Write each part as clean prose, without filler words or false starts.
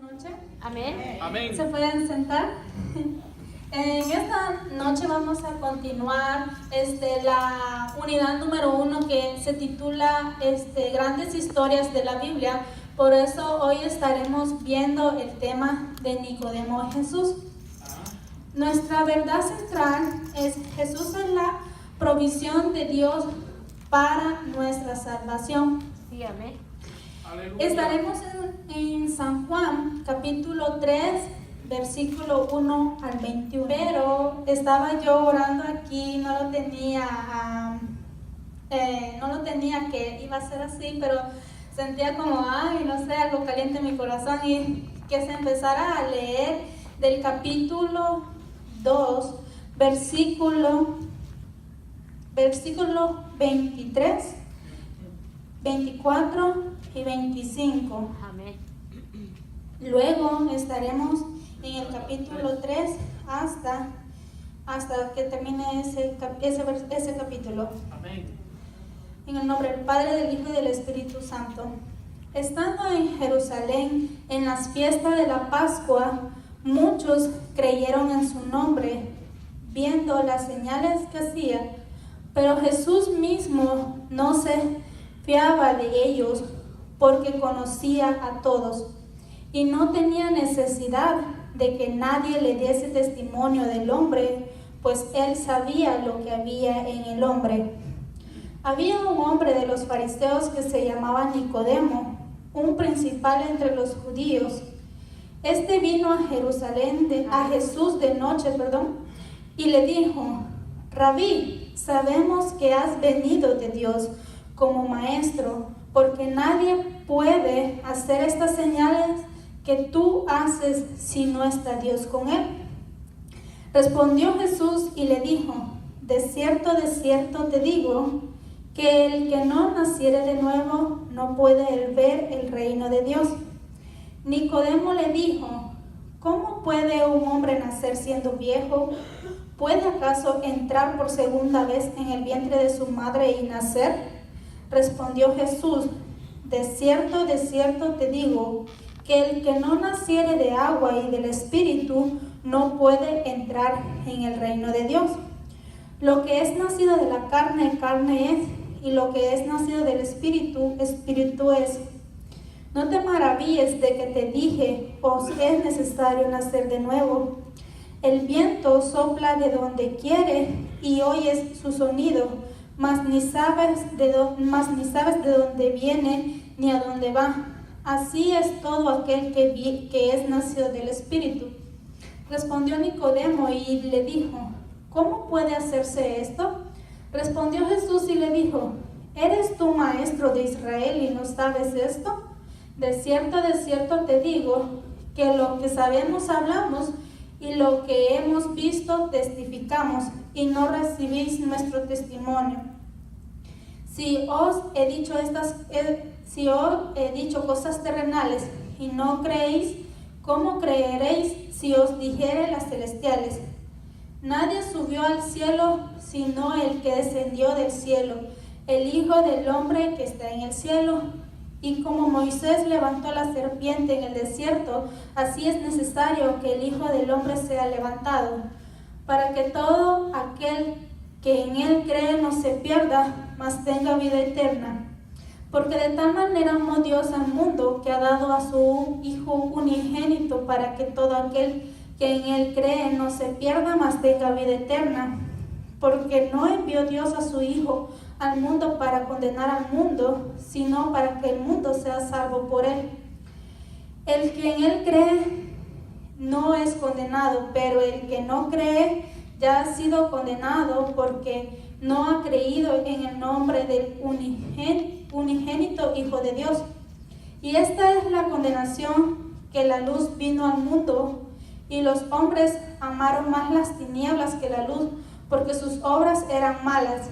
Noche. Amén. Amén. ¿Se pueden sentar? En esta noche vamos a continuar la unidad número 1 que se titula Grandes Historias de la Biblia. Por eso hoy estaremos viendo el tema de Nicodemo y Jesús. Nuestra verdad central es Jesús es la provisión de Dios para nuestra salvación. Sí, amén. Aleluya. Estaremos en San Juan, capítulo 3, versículo 1 al 21. Pero estaba yo orando aquí, no lo tenía que iba a ser así, pero sentía como, no sé, algo caliente en mi corazón y que se empezara a leer del capítulo 2, versículo 23, 24 y 25. Amén. Luego estaremos en el capítulo 3 hasta que termine ese capítulo. Amén. En el nombre del Padre, del Hijo y del Espíritu Santo. Estando en Jerusalén en las fiestas de la Pascua, muchos creyeron en su nombre, viendo las señales que hacía, pero Jesús mismo no se fiaba de ellos, porque conocía a todos y no tenía necesidad de que nadie le diese testimonio del hombre, pues él sabía lo que había en el hombre. Había un hombre de los fariseos que se llamaba Nicodemo, un principal entre los judíos. Este vino a Jesús de noche, y le dijo: Rabí, sabemos que has venido de Dios como maestro, porque nadie puede hacer estas señales que tú haces si no está Dios con él. Respondió Jesús y le dijo: de cierto te digo, que el que no naciere de nuevo no puede ver el reino de Dios. Nicodemo le dijo: ¿cómo puede un hombre nacer siendo viejo? ¿Puede acaso entrar por segunda vez en el vientre de su madre y nacer? Respondió Jesús: de cierto te digo, que el que no naciere de agua y del Espíritu no puede entrar en el reino de Dios. Lo que es nacido de la carne, carne es, y lo que es nacido del Espíritu, Espíritu es. No te maravilles de que te dije, os es necesario nacer de nuevo. El viento sopla de donde quiere y oyes su sonido, mas ni sabes de dónde viene ni a dónde va. Así es todo aquel que es nacido del Espíritu. Respondió Nicodemo y le dijo: ¿cómo puede hacerse esto? Respondió Jesús y le dijo: ¿eres tú maestro de Israel y no sabes esto? De cierto te digo, que lo que sabemos hablamos, y lo que hemos visto testificamos, y no recibís nuestro testimonio. Si os he dicho cosas terrenales y no creéis, ¿cómo creeréis si os dijere las celestiales? Nadie subió al cielo sino el que descendió del cielo, el Hijo del Hombre que está en el cielo. Y como Moisés levantó la serpiente en el desierto, así es necesario que el Hijo del Hombre sea levantado, para que todo aquel que en él cree no se pierda, mas tenga vida eterna. Porque de tal manera amó Dios al mundo, que ha dado a su Hijo unigénito, para que todo aquel que en él cree no se pierda, mas tenga vida eterna. Porque no envió Dios a su Hijo al mundo para condenar al mundo, sino para que el mundo sea salvo por él. El que en él cree no es condenado, pero el que no cree ya ha sido condenado, porque no ha creído en el nombre del unigénito Hijo de Dios. Y esta es la condenación, que la luz vino al mundo, y los hombres amaron más las tinieblas que la luz, porque sus obras eran malas.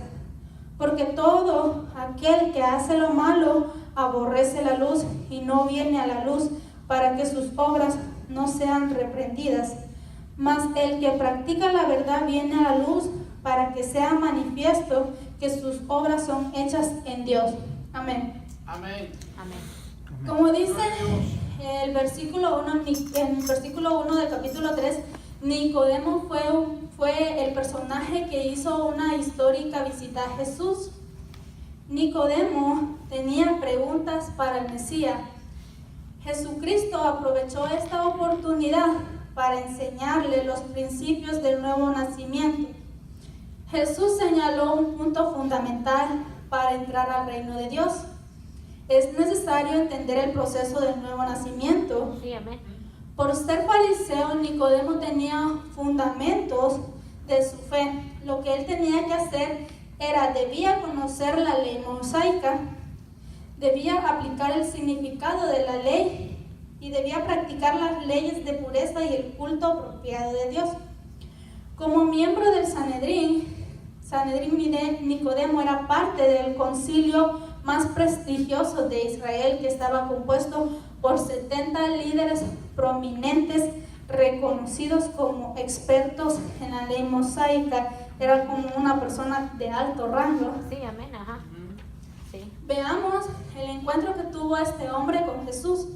Porque todo aquel que hace lo malo aborrece la luz y no viene a la luz, para que sus obras no sean reprendidas. Mas el que practica la verdad viene a la luz, para que sea manifiesto que sus obras son hechas en Dios. Amén. Amén. Amén. Como dice el versículo 1, en el versículo 1 del capítulo 3, Nicodemo fue el personaje que hizo una histórica visita a Jesús. Nicodemo tenía preguntas para el Mesías. Jesucristo aprovechó esta oportunidad para enseñarle los principios del nuevo nacimiento. Jesús señaló un punto fundamental para entrar al reino de Dios. Es necesario entender el proceso del nuevo nacimiento. Sí, amén. Por ser fariseo, Nicodemo tenía fundamentos de su fe. Lo que él tenía que hacer debía conocer la ley mosaica, debía aplicar el significado de la ley y debía practicar las leyes de pureza y el culto apropiado de Dios. Como miembro del Sanedrín, Nicodemo era parte del concilio más prestigioso de Israel, que estaba compuesto por 70 líderes prominentes reconocidos como expertos en la ley mosaica. Era como una persona de alto rango. Sí, amén, ajá. Sí. Veamos el encuentro que tuvo este hombre con Jesús.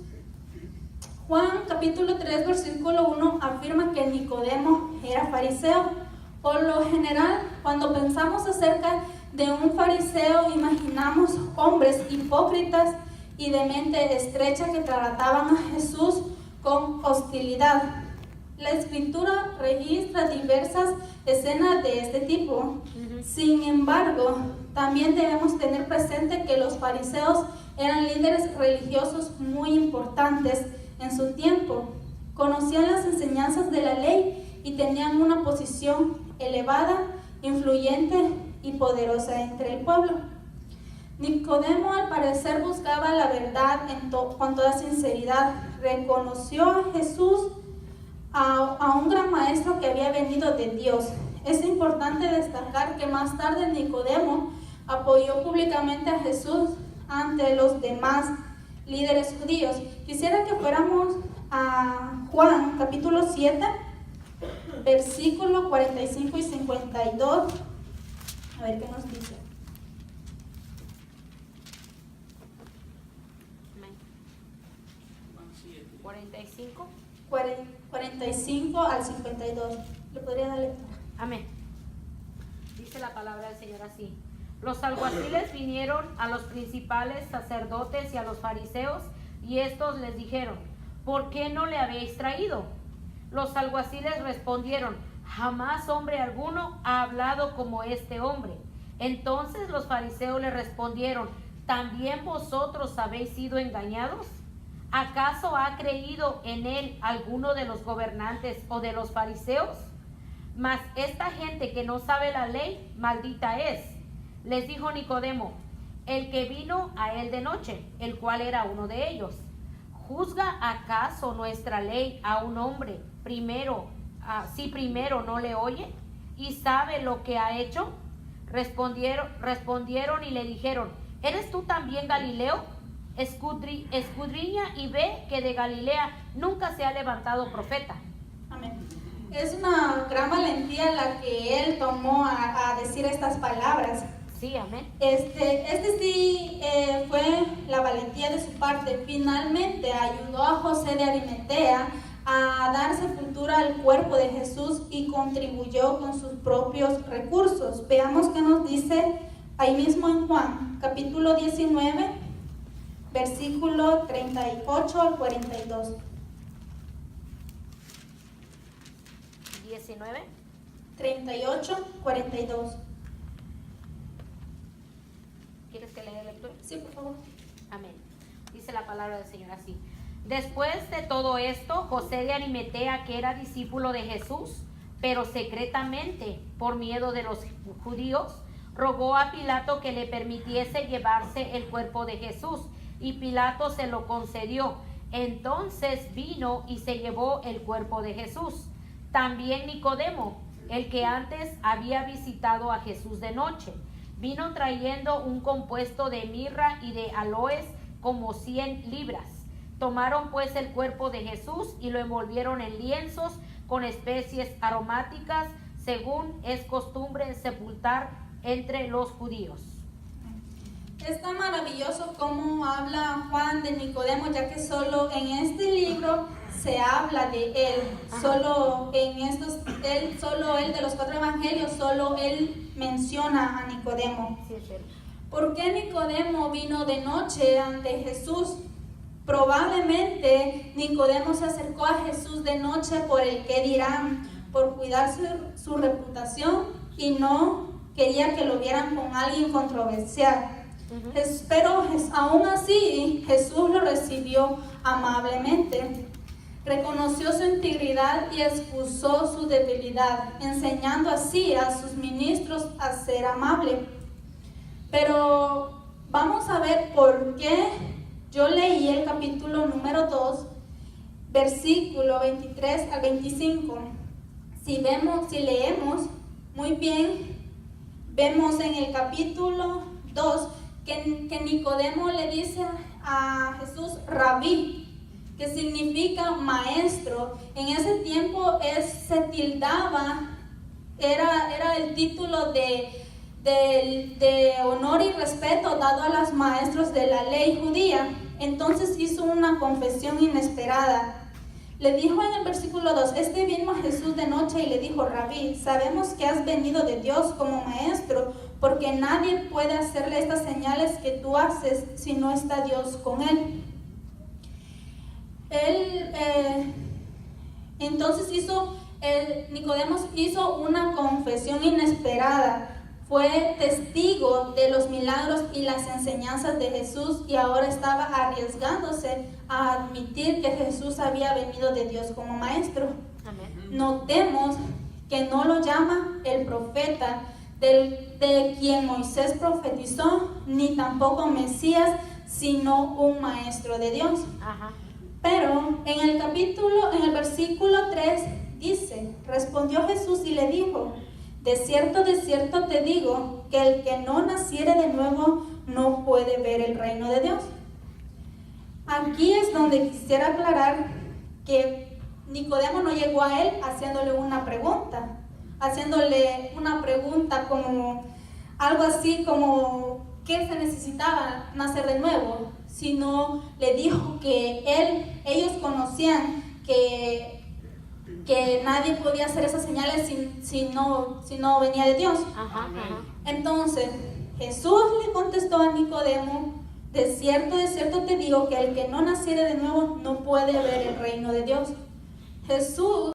Juan capítulo 3 versículo 1 afirma que Nicodemo era fariseo. Por lo general, cuando pensamos acerca de un fariseo, imaginamos hombres hipócritas y de mente estrecha que trataban a Jesús con hostilidad. La Escritura registra diversas escenas de este tipo. Sin embargo, también debemos tener presente que los fariseos eran líderes religiosos muy importantes en su tiempo. Conocían las enseñanzas de la ley y tenían una posición elevada, influyente y poderosa entre el pueblo. Nicodemo al parecer buscaba la verdad con toda sinceridad. Reconoció a Jesús, a un gran maestro que había venido de Dios. Es importante destacar que más tarde Nicodemo apoyó públicamente a Jesús ante los demás líderes judíos. Quisiera que fuéramos a Juan capítulo 7, versículo 45 y 52. A ver qué nos dice. Amén. 45. 45 al 52. ¿Le podría dar lectura? Amén. Dice la palabra del Señor así. Los alguaciles vinieron a los principales sacerdotes y a los fariseos, y estos les dijeron: ¿por qué no le habéis traído? Los alguaciles respondieron: jamás hombre alguno ha hablado como este hombre. Entonces los fariseos le respondieron: ¿también vosotros habéis sido engañados? ¿Acaso ha creído en él alguno de los gobernantes o de los fariseos? Mas esta gente que no sabe la ley, maldita es. Les dijo Nicodemo, el que vino a él de noche, el cual era uno de ellos: ¿juzga acaso nuestra ley a un hombre si primero no le oye y sabe lo que ha hecho? Respondieron y le dijeron: ¿eres tú también Galileo? Escudriña y ve que de Galilea nunca se ha levantado profeta. Amén. Es una gran valentía la que él tomó a decir estas palabras. Sí, amén. Sí fue la valentía de su parte. Finalmente ayudó a José de Arimatea a dar sepultura al cuerpo de Jesús y contribuyó con sus propios recursos. Veamos qué nos dice ahí mismo en Juan, capítulo 19, versículo 38 al 42. 19. 38, 42. ¿Quieres que lea la lectura? Sí, por favor. Amén. Dice la palabra del Señor así. Después de todo esto, José de Arimatea, que era discípulo de Jesús, pero secretamente por miedo de los judíos, rogó a Pilato que le permitiese llevarse el cuerpo de Jesús, y Pilato se lo concedió. Entonces vino y se llevó el cuerpo de Jesús. También Nicodemo, el que antes había visitado a Jesús de noche, vino trayendo un compuesto de mirra y de aloes como 100 libras. Tomaron pues el cuerpo de Jesús y lo envolvieron en lienzos con especies aromáticas, según es costumbre sepultar entre los judíos. Está maravilloso cómo habla Juan hablan de Nicodemo, ya que solo en este libro se habla de él. Solo él de los 4 evangelios, solo él menciona a Nicodemo. Sí, es cierto. ¿Por qué Nicodemo vino de noche ante Jesús? Probablemente Nicodemo se acercó a Jesús de noche por el qué dirán, por cuidar su reputación y no quería que lo vieran con alguien controversial. Pero aún así Jesús lo recibió amablemente. Reconoció su integridad y excusó su debilidad, enseñando así a sus ministros a ser amable. Pero vamos a ver por qué yo leí el capítulo número 2, versículo 23 al 25. Si leemos muy bien, vemos en el capítulo 2 que Nicodemo le dice a Jesús rabí, que significa maestro. En ese tiempo se tildaba, era el título de honor y respeto dado a los maestros de la ley judía. Entonces hizo una confesión inesperada. Le dijo en el versículo 2, vino a Jesús de noche y le dijo, rabí, sabemos que has venido de Dios como maestro, porque nadie puede hacerle estas señales que tú haces si no está Dios con él. Entonces Nicodemo hizo una confesión inesperada. Fue testigo de los milagros y las enseñanzas de Jesús y ahora estaba arriesgándose a admitir que Jesús había venido de Dios como maestro. Amén. Notemos que no lo llama el profeta de quien Moisés profetizó, ni tampoco Mesías, sino un maestro de Dios. Ajá. Pero en el versículo 3 dice, respondió Jesús y le dijo, de cierto te digo, que el que no naciere de nuevo no puede ver el reino de Dios. Aquí es donde quisiera aclarar que Nicodemo no llegó a él haciéndole una pregunta como algo así como ¿qué se necesitaba nacer de nuevo? Sino le dijo que ellos conocían que nadie podía hacer esas señales si no venía de Dios. Ajá. Entonces Jesús le contestó a Nicodemo, de cierto te digo que el que no naciere de nuevo no puede ver el reino de Dios. Jesús